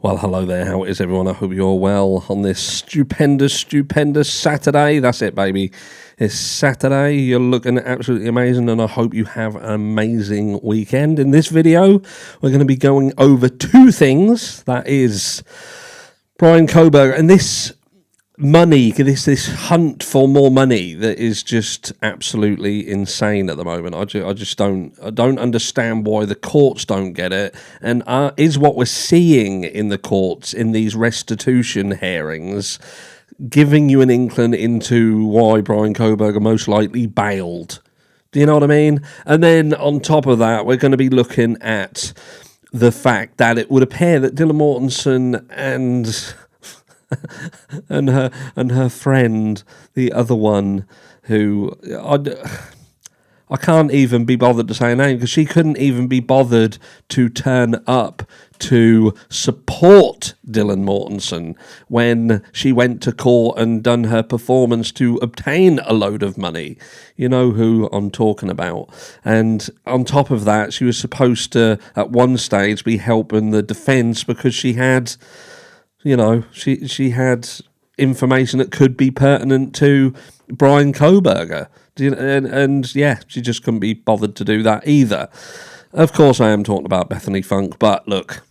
Well, hello there. How is everyone? I hope you're well on this stupendous Saturday. That's it, baby. It's Saturday. You're looking absolutely amazing, and I hope you have an amazing weekend. In this video, we're going to be going over two things. That is Bryan Kohberger and this money, this hunt for more money that is just absolutely insane at the moment. I don't understand why the courts don't get it, and is what we're seeing in the courts in these restitution hearings giving you an inkling into why Bryan Kohberger most likely bailed. Do you know what I mean? And then on top of that, we're going to be looking at the fact that it would appear that Dylan Mortensen and her friend, the other one, who I can't even be bothered to say her name because she couldn't even be bothered to turn up to support Dylan Mortensen when she went to court and done her performance to obtain a load of money. You know who I'm talking about. And on top of that, she was supposed to, at one stage, be helping the defence because she had... You know, she had information that could be pertinent to Bryan Kohberger. And yeah, she just couldn't be bothered to do that either. Of course, I am talking about Bethany Funk, but look,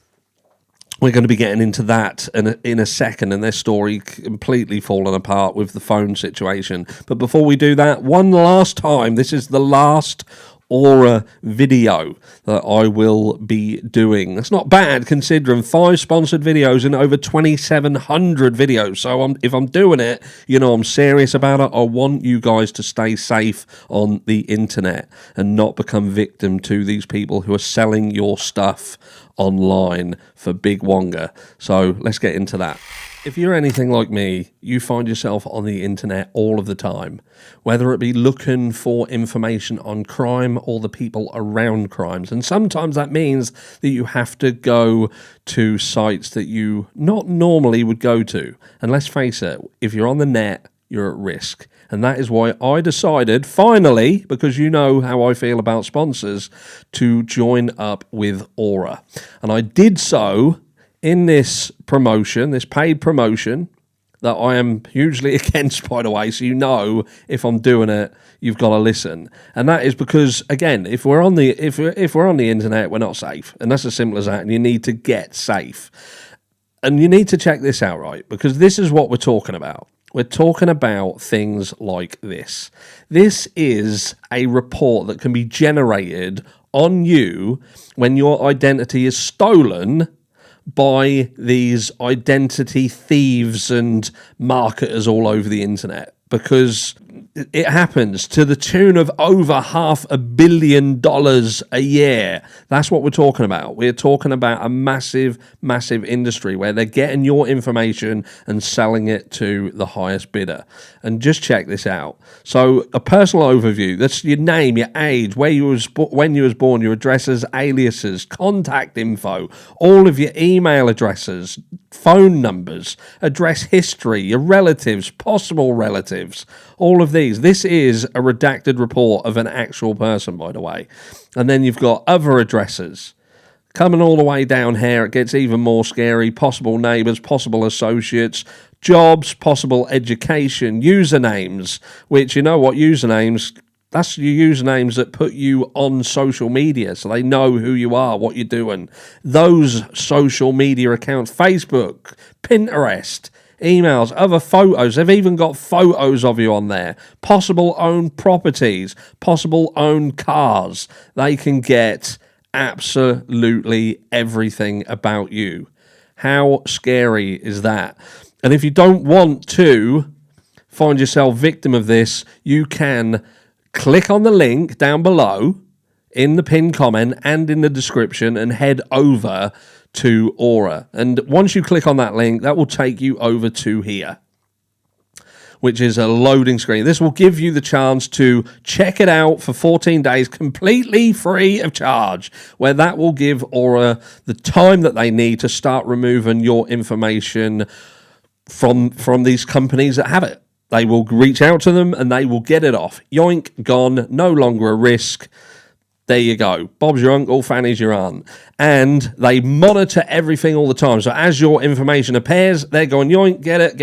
we're going to be getting into that in a second, and their story completely fallen apart with the phone situation. But before we do that, one last time, this is the last Aura video that I will be doing. That's not bad considering 5 sponsored videos and over 2,700 videos. So if I'm doing it, you know I'm serious about it. I want you guys to stay safe on the internet and not become victim to these people who are selling your stuff online for big wonga. So let's get into that. If you're anything like me, you find yourself on the internet all of the time, whether it be looking for information on crime or the people around crimes. And sometimes that means that you have to go to sites that you not normally would go to. And let's face it, if you're on the net, you're at risk. And that is why I decided, finally, because you know how I feel about sponsors, to join up with Aura. And I did so in this promotion, this paid promotion, that I am hugely against, by the way, so you know if I'm doing it, you've got to listen. And that is because, again, if we're on the internet, we're not safe. And that's as simple as that, and you need to get safe. And you need to check this out, right? Because this is what we're talking about. We're talking about things like this. This is a report that can be generated on you when your identity is stolen by these identity thieves and marketers all over the internet, because it happens to the tune of over $500 million a year. That's what we're talking about. We're talking about a massive industry where they're getting your information and selling it to the highest bidder. And just check this out. So a personal overview, that's your name, your age, when you was born, your addresses, aliases, contact info, all of your email addresses, phone numbers, address history, your relatives, possible relatives, all of these. This is a redacted report of an actual person, by the way. And then you've got other addresses. Coming all the way down here, it gets even more scary. Possible neighbours, possible associates, jobs, possible education, usernames, which, you know what, usernames, that's your usernames that put you on social media, so they know who you are, what you're doing. Those social media accounts, Facebook, Pinterest, emails, other photos. They've even got photos of you on there. Possible owned properties, possible owned cars. They can get absolutely everything about you. How scary is that? And if you don't want to find yourself victim of this, you can click on the link down below in the pinned comment and in the description and head over to Aura. And once you click on that link, that will take you over to here, which is a loading screen. This will give you the chance to check it out for 14 days completely free of charge, where that will give Aura the time that they need to start removing your information from these companies that have it. They will reach out to them and they will get it off. Yoink, gone, no longer a risk. There you go. Bob's your uncle, Fanny's your aunt. And they monitor everything all the time. So as your information appears, they're going, yoink, get it,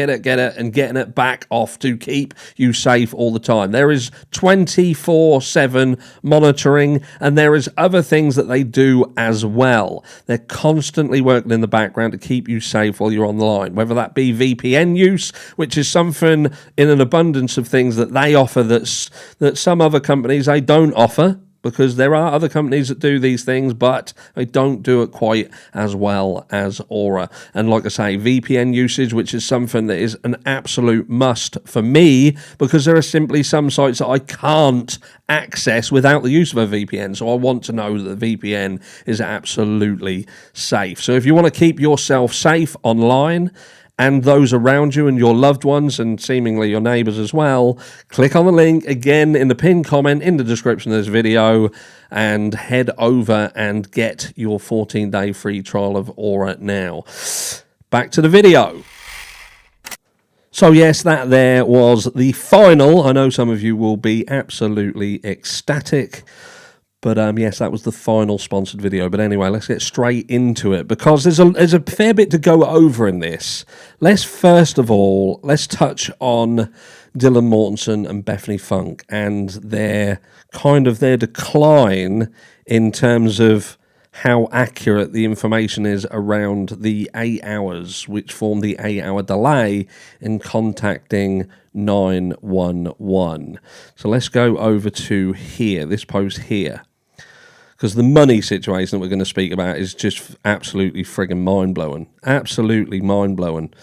and getting it back off to keep you safe all the time. There is 24/7 monitoring, and there is other things that they do as well. They're constantly working in the background to keep you safe while you're online, whether that be VPN use, which is something in an abundance of things that they offer that some other companies they don't offer, because there are other companies that do these things, but they don't do it quite as well as Aura. And like I say, VPN usage, which is something that is an absolute must for me, because there are simply some sites that I can't access without the use of a VPN. So I want to know that the VPN is absolutely safe. So if you want to keep yourself safe online, and those around you and your loved ones and seemingly your neighbours as well, click on the link again in the pinned comment in the description of this video and head over and get your 14-day free trial of Aura now. Back to the video. So yes, that there was the final. I know some of you will be absolutely ecstatic. But yes, that was the final sponsored video. But anyway, let's get straight into it, because there's a fair bit to go over in this. First of all, let's touch on Dylan Mortensen and Bethany Funk and their decline in terms of how accurate the information is around the 8 hours, which formed the 8-hour delay in contacting 911. So let's go over to here, this post here, because the money situation that we're going to speak about is just absolutely friggin' mind-blowing. Absolutely mind-blowing.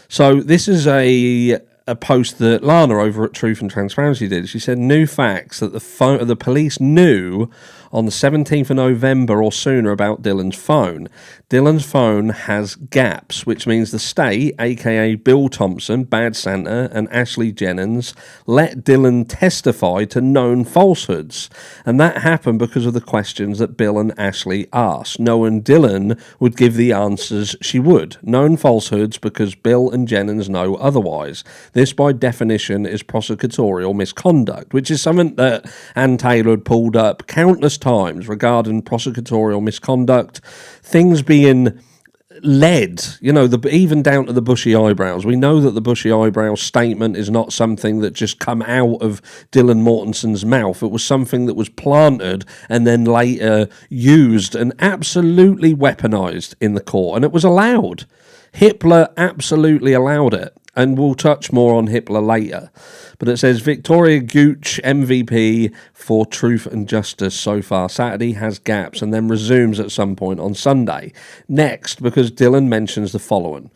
So this is a post that Lana over at Truth and Transparency did. She said, new facts that the police knew on the 17th of November or sooner about Dylan's phone. Dylan's phone has gaps, which means the state, aka Bill Thompson, Bad Santa, and Ashley Jennings, let Dylan testify to known falsehoods. And that happened because of the questions that Bill and Ashley asked, knowing Dylan would give the answers she would. Known falsehoods because Bill and Jennings know otherwise. This, by definition, is prosecutorial misconduct, which is something that Ann Taylor had pulled up countless times regarding prosecutorial misconduct, things being led, even down to the bushy eyebrows. We know that the bushy eyebrow statement is not something that just come out of Dylan Mortensen's mouth. It was something that was planted and then later used and absolutely weaponized in the court, and it was allowed. Hitler absolutely allowed it. And we'll touch more on Hitler later. But it says, Victoria Gooch, MVP for Truth and Justice so far. Saturday has gaps and then resumes at some point on Sunday. Next, because Dylan mentions the following.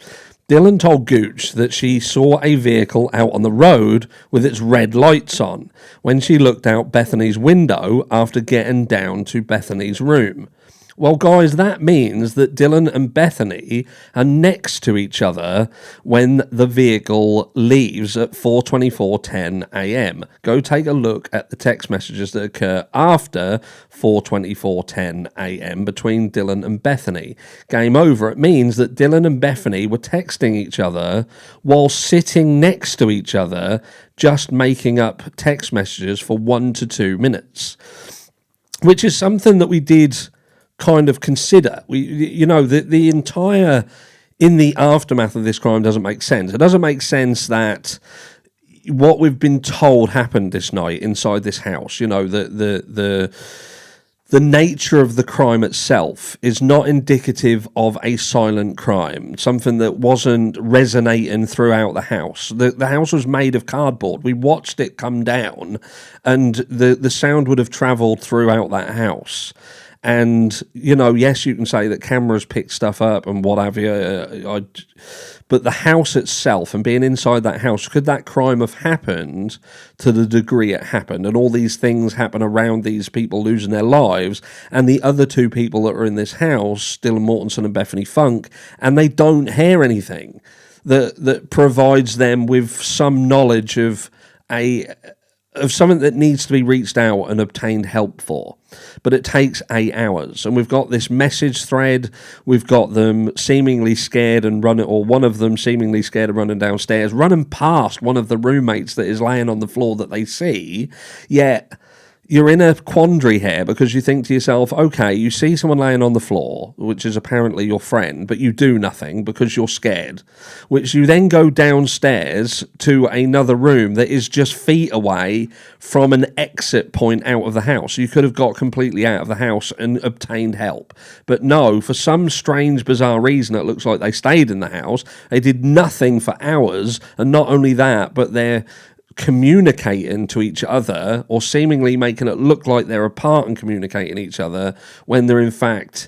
Dylan told Gooch that she saw a vehicle out on the road with its red lights on when she looked out Bethany's window after getting down to Bethany's room. Well, guys, that means that Dylan and Bethany are next to each other when the vehicle leaves at 4:24:10 a.m. Go take a look at the text messages that occur after 4:24:10 a.m. between Dylan and Bethany. Game over. It means that Dylan and Bethany were texting each other while sitting next to each other, just making up text messages for 1 to 2 minutes, which is something that we did kind of consider. The entire, in the aftermath of this crime, doesn't make sense. It doesn't make sense that what we've been told happened this night inside this house, the nature of the crime itself is not indicative of a silent crime, something that wasn't resonating throughout the house. The house was made of cardboard. We watched it come down, and the sound would have travelled throughout that house. And, yes, you can say that cameras pick stuff up and what have you, but the house itself and being inside that house, could that crime have happened to the degree it happened? And all these things happen around these people losing their lives, and the other two people that are in this house, Dylan Mortensen and Bethany Funk, and they don't hear anything that provides them with some knowledge of something that needs to be reached out and obtained help for. But it takes 8 hours. And we've got this message thread. We've got them seemingly scared and running, or one of them seemingly scared and running downstairs, running past one of the roommates that is laying on the floor that they see. Yet, you're in a quandary here because you think to yourself, okay, you see someone laying on the floor, which is apparently your friend, but you do nothing because you're scared, which you then go downstairs to another room that is just feet away from an exit point out of the house. You could have got completely out of the house and obtained help. But no, for some strange, bizarre reason, it looks like they stayed in the house. They did nothing for hours, and not only that, but they're communicating to each other, or seemingly making it look like they're apart and communicating each other when they're in fact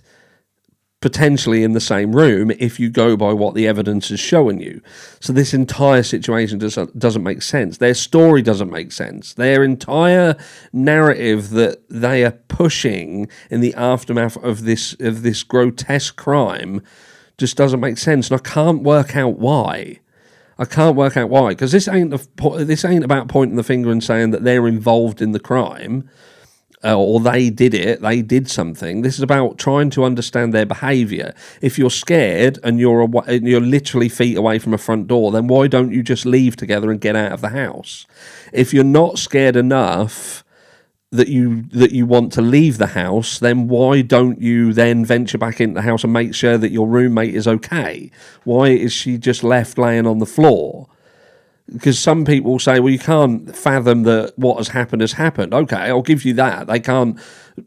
potentially in the same room, if you go by what the evidence is showing you. So this entire situation doesn't make sense. Their story doesn't make sense. Their entire narrative that they are pushing in the aftermath of this grotesque crime just doesn't make sense, and I can't work out why. Because this ain't about pointing the finger and saying that they're involved in the crime, or they did something. This is about trying to understand their behaviour. If you're scared and you're literally feet away from a front door, then why don't you just leave together and get out of the house? If you're not scared enough that you want to leave the house, then why don't you then venture back into the house and make sure that your roommate is okay? Why is she just left laying on the floor? Because some people say, well, you can't fathom that what has happened has happened. Okay, I'll give you that. They can't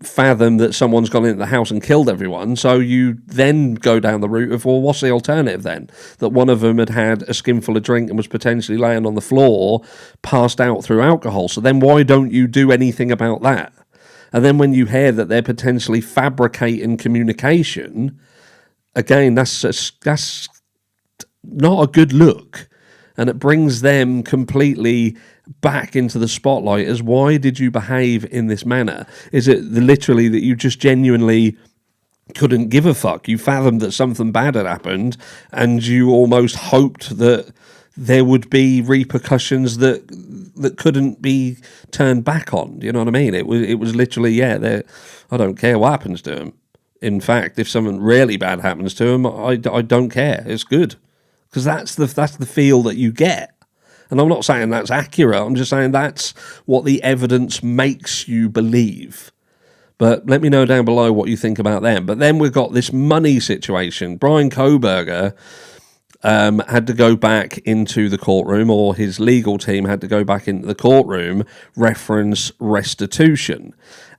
fathom that someone's gone into the house and killed everyone. So you then go down the route of, well, what's the alternative then? That one of them had a skinful of drink and was potentially laying on the floor, passed out through alcohol. So then why don't you do anything about that? And then when you hear that they're potentially fabricating communication, again, that's not a good look. And it brings them completely back into the spotlight as, why did you behave in this manner? Is it literally that you just genuinely couldn't give a fuck? You fathomed that something bad had happened and you almost hoped that there would be repercussions that couldn't be turned back on. Do you know what I mean? It was literally, I don't care what happens to him. In fact, if something really bad happens to him, I don't care. It's good. Because that's the feel that you get. And I'm not saying that's accurate. I'm just saying that's what the evidence makes you believe. But let me know down below what you think about them. But then we've got this money situation. Bryan Kohberger had to go back into the courtroom, or his legal team had to go back into the courtroom, reference restitution,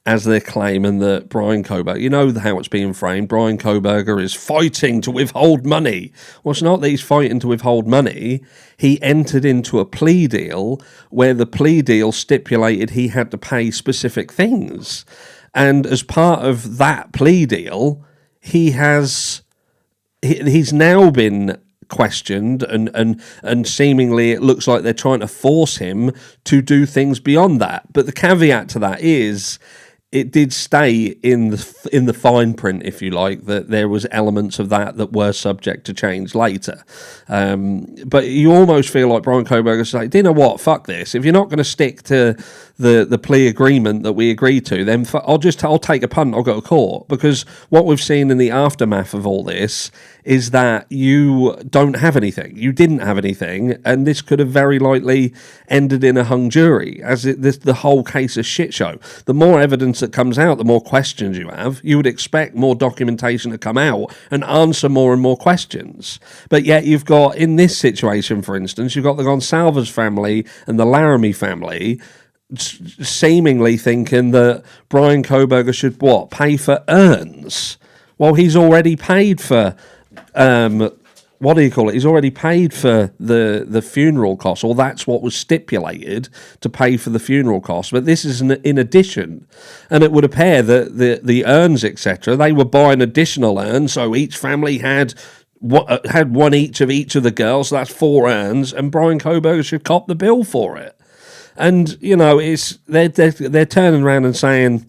as they're claiming that Bryan Kohberger, you know how it's being framed, Bryan Kohberger is fighting to withhold money. Well, it's not that he's fighting to withhold money. He entered into a plea deal where the plea deal stipulated he had to pay specific things. And as part of that plea deal, he's now been questioned, and seemingly it looks like they're trying to force him to do things beyond that. But the caveat to that is, it did stay in the fine print, if you like, that there was elements of that were subject to change later. But you almost feel like Bryan Kohberger said, do you know what? Fuck this. If you're not going to stick to the plea agreement that we agreed to, then I'll take a punt. I'll go to court. Because what we've seen in the aftermath of all this is that you don't have anything. You didn't have anything, and this could have very likely ended in a hung jury, the whole case is shit show. The more evidence that comes out, the more questions you have. You would expect more documentation to come out and answer more and more questions. But yet you've got, in this situation, for instance, you've got the Gonsalves family and the Laramie family seemingly thinking that Bryan Kohberger should, pay for urns? Well, he's already paid for... he's already paid for the funeral costs, or that's what was stipulated to pay for the funeral costs. But this is in addition, and it would appear that the urns, etc., they were buying additional urns, so each family had one each of the girls, so that's 4 urns, and Bryan Kohberger should cop the bill for it. And they're turning around and saying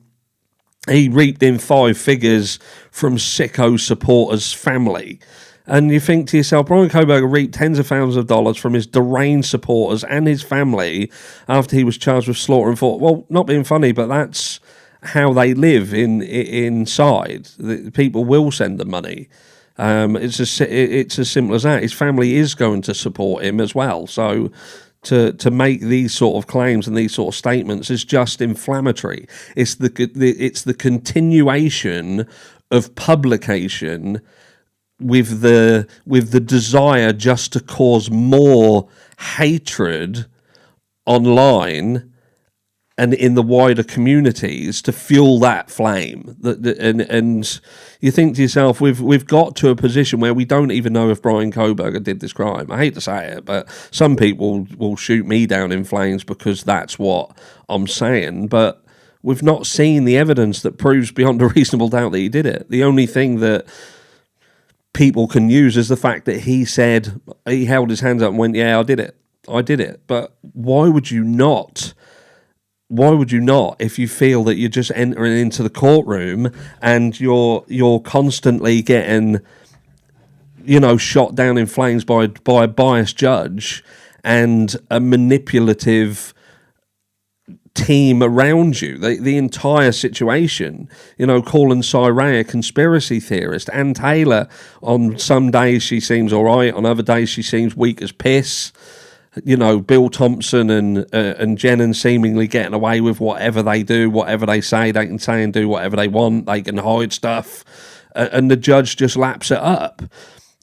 he reaped in 5 figures from sicko supporters' family. And you think to yourself, Bryan Kohberger reaped tens of thousands of dollars from his deranged supporters and his family after he was charged with slaughter and thought, well, not being funny, but that's how they live inside. The people will send them money. It's as simple as that. His family is going to support him as well. So to make these sort of claims and these sort of statements is just inflammatory. It's the continuation of publication with the desire just to cause more hatred online and in the wider communities to fuel that flame. And you think to yourself, we've got to a position where we don't even know if Brian Koberger did this crime. I hate to say it, but some people will shoot me down in flames because that's what I'm saying. But we've not seen the evidence that proves beyond a reasonable doubt that he did it. The only thing that people can use is the fact that he said, he held his hands up and went, yeah, I did it. But why would you not? Why would you not, if you feel that you're just entering into the courtroom and you're constantly getting, shot down in flames by a biased judge and a manipulative team around you, the entire situation, calling Cyree a conspiracy theorist. Ann Taylor, on some days she seems all right, on other days she seems weak as piss. Bill Thompson and Jenin seemingly getting away with whatever they do, whatever they say and do whatever they want. They can hide stuff, and the judge just laps it up.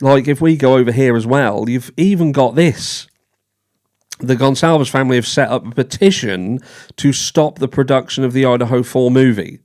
Like, if we go over here as well, you've even got this. The Gonsalves family have set up a petition to stop the production of the Idaho 4 movie.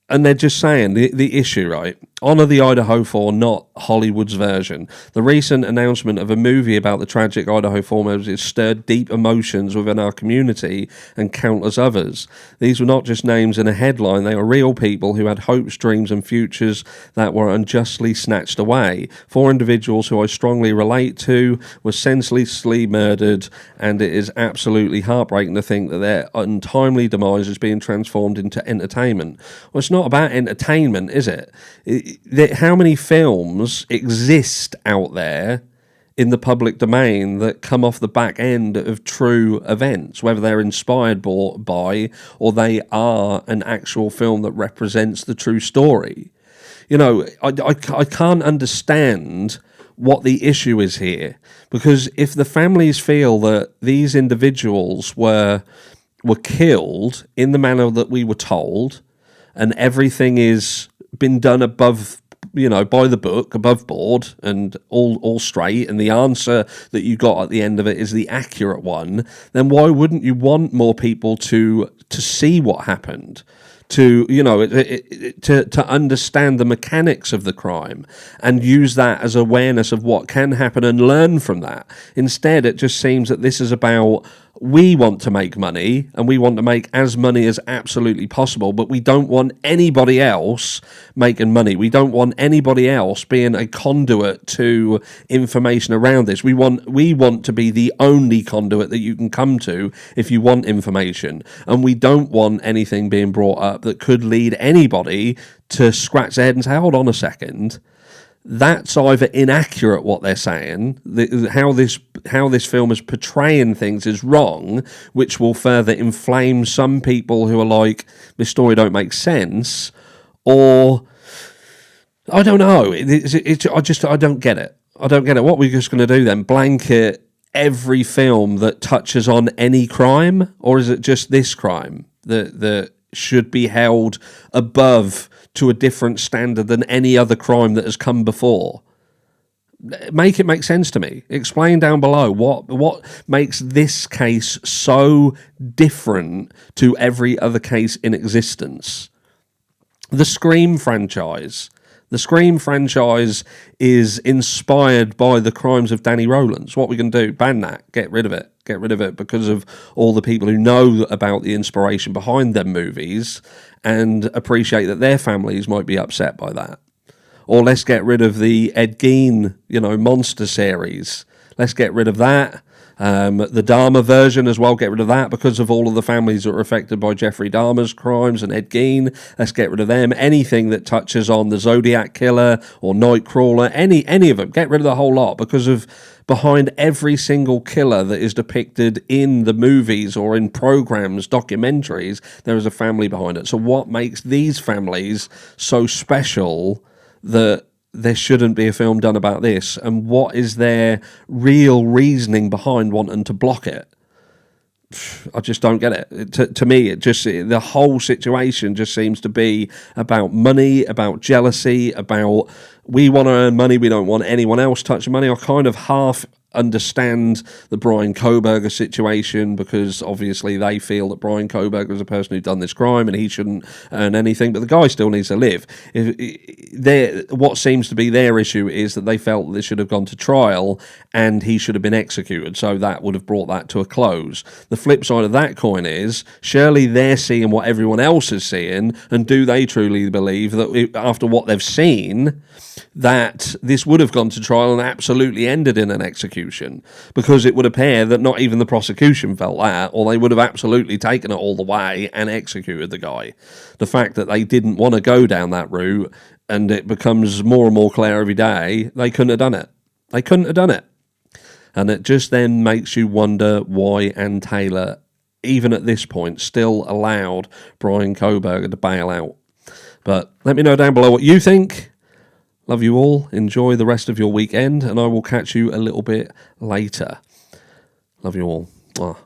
And they're just saying, the issue, right? Honour the Idaho 4, not Hollywood's version. The recent announcement of a movie about the tragic Idaho 4 murders has stirred deep emotions within our community and countless others. These were not just names in a headline, they are real people who had hopes, dreams and futures that were unjustly snatched away. 4 individuals who I strongly relate to were senselessly murdered, and it is absolutely heartbreaking to think that their untimely demise is being transformed into entertainment. Well, it's not about entertainment, is it? How many films exist out there in the public domain that come off the back end of true events, whether they're inspired by or they are an actual film that represents the true story? I can't understand what the issue is here, because if the families feel that these individuals were killed in the manner that we were told, and everything is been done above, by the book, above board, and all straight, and the answer that you got at the end of it is the accurate one, then why wouldn't you want more people to see what happened? To understand the mechanics of the crime and use that as awareness of what can happen and learn from that. Instead, it just seems that this is about, we want to make money and we want to make as money as absolutely possible, but we don't want anybody else making money. We don't want anybody else being a conduit to information around this. We want to be the only conduit that you can come to if you want information, and we don't want anything being brought up that could lead anybody to scratch their head and say, hold on a second, that's either inaccurate what they're saying, how this film is portraying things is wrong, which will further inflame some people who are like, this story don't make sense, or I don't know. I don't get it. I don't get it. What we're just going to do then? Blanket every film that touches on any crime, or is it just this crime that should be held above to a different standard than any other crime that has come before? Make it make sense to me. Explain down below what makes this case so different to every other case in existence. The Scream franchise. The Scream franchise is inspired by the crimes of Danny Rowlands. What we can do, ban that, get rid of it. Get rid of it because of all the people who know about the inspiration behind them movies and appreciate that their families might be upset by that. Or let's get rid of the Ed Gein, monster series. Let's get rid of that. The Dahmer version as well, get rid of that because of all of the families that were affected by Jeffrey Dahmer's crimes and Ed Gein. Let's get rid of them. Anything that touches on the Zodiac Killer or Nightcrawler, any of them, get rid of the whole lot, because of behind every single killer that is depicted in the movies or in programs, documentaries, there is a family behind it. So what makes these families so special that there shouldn't be a film done about this, and what is their real reasoning behind wanting to block it? I just don't get it. To me, the whole situation just seems to be about money, about jealousy, about we want to earn money, we don't want anyone else touching money. I kind of half understand the Brian Kohberger situation, because obviously they feel that Brian Kohberger is a person who's done this crime and he shouldn't earn anything, but the guy still needs to live. What seems to be their issue is that they felt that this should have gone to trial and he should have been executed, so that would have brought that to a close. The flip side of that coin is, surely they're seeing what everyone else is seeing, and do they truly believe that after what they've seen, that this would have gone to trial and absolutely ended in an execution? Because it would appear that not even the prosecution felt that, or they would have absolutely taken it all the way and executed the guy. The fact that they didn't want to go down that route, and it becomes more and more clear every day, they couldn't have done it. They couldn't have done it. And it just then makes you wonder why Ann Taylor, even at this point, still allowed Brian Kohberger to bail out. But let me know down below what you think. Love you all. Enjoy the rest of your weekend, and I will catch you a little bit later. Love you all. Mwah.